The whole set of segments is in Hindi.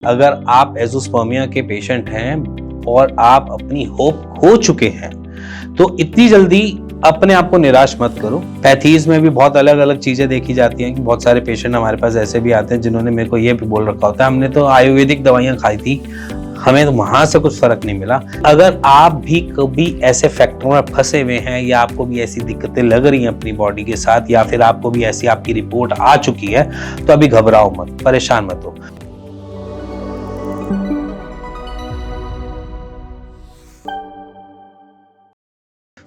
अगर आप एज़ोस्पर्मिया के पेशेंट हैं और आप अपनी होप खो चुके हैं तो इतनी जल्दी अपने आप को निराश मत करो। पैथीज में भी बहुत अलग अलग चीजें देखी जाती हैं कि बहुत सारे पेशेंट हमारे पास ऐसे भी आते हैं जिन्होंने मेरे को ये भी बोल रखा होता है हमने तो आयुर्वेदिक दवाइयां खाई थी, हमें तो वहां से कुछ फर्क नहीं मिला। अगर आप भी कभी ऐसे फैक्टरों में फंसे हुए हैं या आपको भी ऐसी दिक्कतें लग रही हैं अपनी बॉडी के साथ या फिर आपको भी ऐसी आपकी रिपोर्ट आ चुकी है तो अभी घबराओ मत, परेशान मत हो।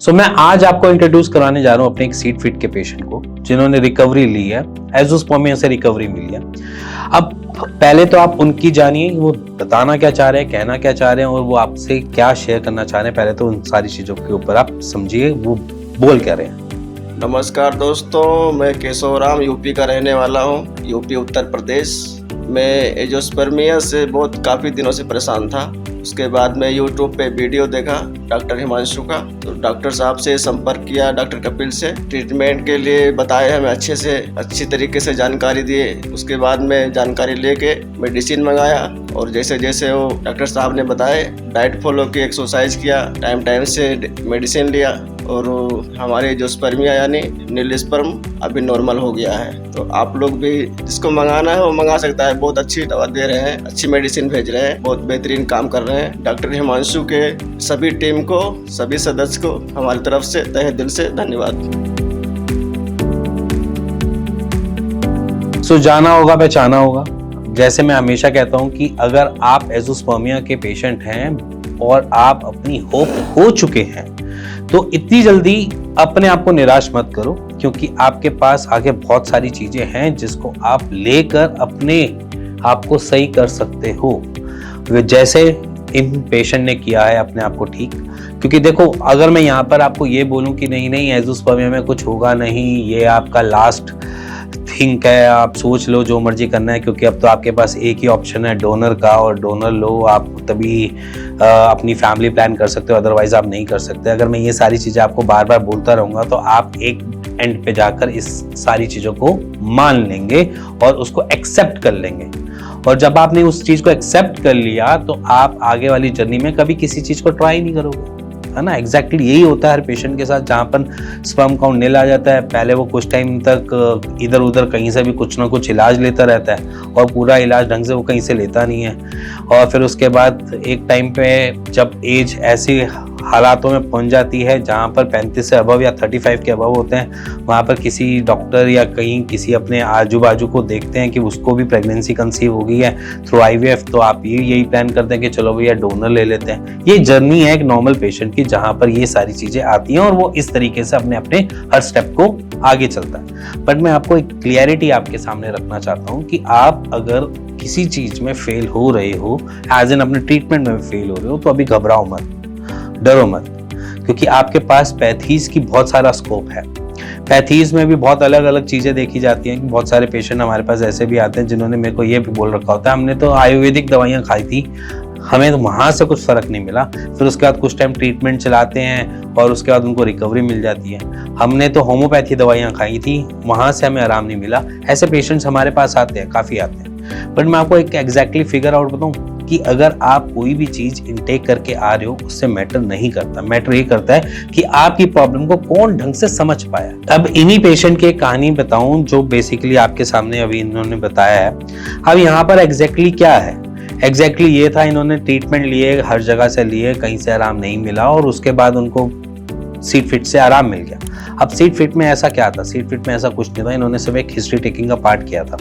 मैं आज आपको इंट्रोड्यूस कराने जा रहा हूं अपने एक सीट फिट के पेशेंट को जिन्होंने रिकवरी ली है, एज़ोस्पर्मिया से रिकवरी मिली है। अब पहले तो आप उनकी जानिए, वो बताना क्या चाह रहे हैं, कहना क्या चाह रहे हैं और वो आपसे क्या शेयर करना चाह रहे हैं। पहले तो उन सारी चीजों के ऊपर आप समझिए वो बोल क्या रहे हैं। नमस्कार दोस्तों, मैं केशवराम यूपी का रहने वाला हूँ, यूपी उत्तर प्रदेश। मैं एज़ोस्पर्मिया से काफ़ी दिनों से परेशान था। उसके बाद मैं यूट्यूब पे वीडियो देखा डॉक्टर हिमांशु का, तो डॉक्टर साहब से संपर्क किया, डॉक्टर कपिल से। ट्रीटमेंट के लिए बताए हमें अच्छी तरीके से जानकारी दिए। उसके बाद में जानकारी लेके मेडिसिन मंगाया और जैसे जैसे वो डॉक्टर साहब ने बताए डाइट फॉलो की, एक्सरसाइज किया, टाइम से मेडिसिन लिया और हमारे एज़ोस्पर्मिया यानी नील स्पर्म अभी नॉर्मल हो गया है। तो आप लोग भी जिसको मंगाना है वो मंगा सकता है। बहुत अच्छी दवा दे रहे हैं, अच्छी मेडिसिन भेज रहे हैं, बहुत बेहतरीन काम कर रहे हैं। डॉक्टर हिमांशु के सभी टीम को, सभी सदस्य को हमारी तरफ से तहे दिल से धन्यवाद। जाना होगा पहचाना होगा। जैसे मैं हमेशा कहता हूं कि अगर आप एज़ोस्पर्मिया के पेशेंट हैं और आप अपनी होप खो चुके हैं तो इतनी जल्दी अपने आप को निराश मत करो, क्योंकि आपके पास आगे बहुत सारी चीजें हैं जिसको आप लेकर अपने आप को सही कर सकते हो, जैसे इन पेशेंट ने किया है अपने आप को ठीक। क्योंकि देखो, अगर मैं यहाँ पर आपको ये बोलूं कि नहीं एज़ोस्पर्मिया में कुछ होगा नहीं, ये आपका लास्ट थिंक है, आप सोच लो जो मर्जी करना है, क्योंकि अब तो आपके पास एक ही ऑप्शन है डोनर का, और डोनर लो आप तभी अपनी फैमिली प्लान कर सकते हो, अदरवाइज आप नहीं कर सकते। अगर मैं ये सारी चीजें आपको बार बार बोलता रहूंगा तो आप एक एंड पे जाकर इस सारी चीजों को मान लेंगे और उसको एक्सेप्ट कर लेंगे। और जब आपने उस चीज को एक्सेप्ट कर लिया तो आप आगे वाली जर्नी में कभी किसी चीज को ट्राई नहीं करोगे, है ना। एग्जैक्टली यही होता है हर पेशेंट के साथ। जहाँ पर स्पर्म काउंट नील आ जाता है, पहले वो कुछ टाइम तक इधर उधर कहीं से भी कुछ ना कुछ इलाज लेता रहता है और पूरा इलाज ढंग से वो कहीं से लेता नहीं है। और फिर उसके बाद एक टाइम पे जब एज ऐसी हालातों में पहुंच जाती है जहाँ पर 35 से अबव या 35 के अबव होते हैं, वहाँ पर किसी डॉक्टर या कहीं किसी अपने आजू बाजू को देखते हैं कि उसको भी प्रेगनेंसी कंसीव हो गई है थ्रू IVF, तो आप यही प्लान करते हैं कि चलो भैया डोनर ले लेते हैं। ये जर्नी है एक नॉर्मल पेशेंट की, जहाँ पर ये सारी चीजें आती हैं और वो इस तरीके से अपने हर स्टेप को आगे चलता है। बट मैं आपको एक क्लियरिटी आपके सामने रखना चाहता हूँ कि आप अगर किसी चीज में फेल हो रहे हो, एज इन अपने ट्रीटमेंट में फेल हो रहे हो, तो अभी घबराओ मत, डरो मत, क्योंकि आपके पास पैथीज की बहुत सारा स्कोप है। पैथीज में भी बहुत अलग अलग चीजें देखी जाती हैं कि बहुत सारे पेशेंट हमारे पास ऐसे भी आते हैं जिन्होंने मेरे को ये भी बोल रखा होता है हमने तो आयुर्वेदिक दवाइयां खाई थी, हमें तो वहां से कुछ फर्क नहीं मिला। फिर उसके बाद कुछ टाइम ट्रीटमेंट चलाते हैं और उसके बाद उनको रिकवरी मिल जाती है। हमने तो होम्योपैथी दवाइयां खाई थी, वहां से हमें आराम नहीं मिला। ऐसे पेशेंट्स हमारे पास आते हैं, काफी आते हैं। बट मैं आपको एक एग्जैक्टली फिगर आउट बताऊं कि अगर आप कोई भी चीज इनटेक करके आ रहे हो उससे मैटर नहीं करता। मैटर ये करता है कि आपकी प्रॉब्लम को कौन ढंग से समझ पाया। अब इन्हीं पेशेंट की कहानी बताऊं जो बेसिकली आपके सामने अभी इन्होंने बताया है। अब यहाँ पर एग्जैक्टली क्या है, एग्जैक्टली ये था, इन्होंने ट्रीटमेंट लिए, हर जगह से लिए, कहीं से आराम नहीं मिला और उसके बाद उनको सीट फिट से आराम मिल गया। अब सीट फिट में ऐसा क्या था, सीट फिट में ऐसा कुछ नहीं था। इन्होंने सिर्फ एक हिस्ट्री टेकिंग का पार्ट किया था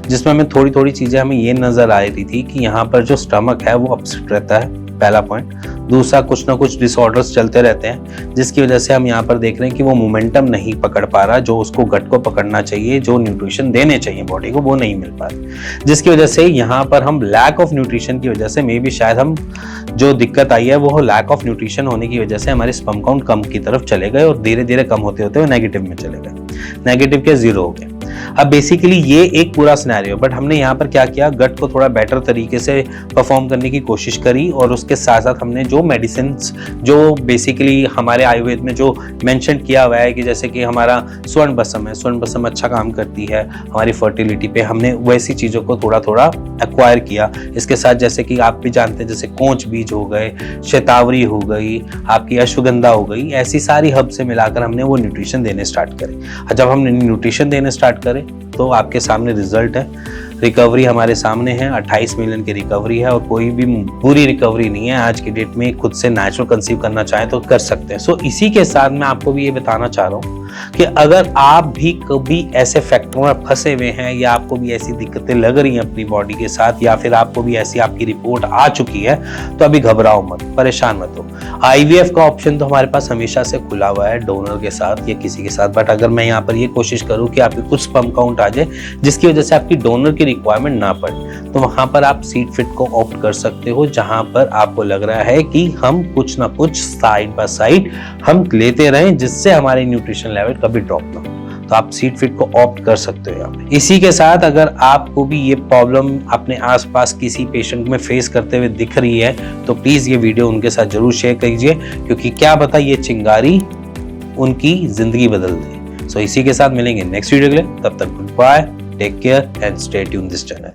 जिसमें हमें थोड़ी चीजें हमें ये नजर आ रही थी कि यहाँ पर जो स्टमक है वो अपसेट रहता है, पहला पॉइंट। दूसरा, कुछ ना कुछ डिसऑर्डर्स चलते रहते हैं जिसकी वजह से हम यहाँ पर देख रहे हैं कि वो मोमेंटम नहीं पकड़ पा रहा, जो उसको गट को पकड़ना चाहिए, जो न्यूट्रिशन देने चाहिए बॉडी को, वो नहीं मिल पा रही, जिसकी वजह से यहाँ पर हम लैक ऑफ न्यूट्रिशन की वजह से मे बी शायद हम जो दिक्कत आई है वो लैक ऑफ न्यूट्रिशन होने की वजह से हमारे स्पर्म काउंट कम की तरफ चले गए और धीरे धीरे कम होते होते वो नेगेटिव में चले गए, नेगेटिव के 0 हो गए। अब बेसिकली ये एक पूरा सिनेरियो, बट हमने यहाँ पर क्या किया, गट को थोड़ा बेटर तरीके से परफॉर्म करने की कोशिश करी और उसके साथ साथ हमने जो मेडिसिन जो बेसिकली हमारे आयुर्वेद में जो मेंशन किया हुआ है कि जैसे कि हमारा स्वर्ण बसम है, स्वर्ण बसम अच्छा काम करती है हमारी फर्टिलिटी पे, हमने वैसी चीज़ों को थोड़ा थोड़ा एक्वायर किया। इसके साथ जैसे कि आप भी जानते हैं, जैसे कोंच बीज हो गए, शतावरी हो गई, आपकी अश्वगंधा हो गई, ऐसी सारी हब से मिलाकर हमने वो न्यूट्रिशन देने स्टार्ट करे। और जब हमने न्यूट्रिशन देने स्टार्ट करे तो आपके सामने रिजल्ट है, रिकवरी हमारे सामने है, 28 मिलियन की रिकवरी है और कोई भी बुरी रिकवरी नहीं है। आज की डेट में खुद से नेचुरल कंसीव करना चाहें तो कर सकते हैं। सो इसी के साथ मैं आपको भी ये बताना चाह रहा हूँ कि अगर आप भी कभी ऐसे फैक्टरों में फंसे हुए हैं या आपको भी ऐसी दिक्कतें लग रही हैं अपनी बॉडी के साथ, या फिर आपको भी ऐसी आपकी रिपोर्ट आ चुकी है, तो अभी घबराओ मत, परेशान मत हो। आईवीएफ का ऑप्शन तो हमारे पास हमेशा से खुला हुआ है, डोनर के साथ या किसी के साथ। बट अगर मैं यहाँ पर ये कोशिश करूँ कि आपके कुछ स्पर्म काउंट आ जाए जिसकी वजह से आपकी डोनर की रिक्वायरमेंट ना पड़े, तो वहां पर आप सीड फिट को ऑप्ट कर सकते हो, जहां पर आपको लग रहा है कि हम कुछ ना कुछ साइड बाय साइड हम लेते रहें जिससे हमारे न्यूट्रिशन लेवल कभी ड्रॉप ना हो। तो आप सीड फिट को ऑप्ट कर सकते हो यहाँ पे। इसी के साथ अगर आपको भी ये प्रॉब्लम अपने आसपास किसी पेशेंट में फेस करते हुए दिख रही है तो प्लीज ये वीडियो उनके साथ जरूर शेयर कीजिए, क्योंकि क्या पता ये चिंगारी उनकी जिंदगी बदल दे। सो इसी के साथ मिलेंगे नेक्स्ट वीडियो के लिए, तब तक goodbye, take care and stay tune this channel.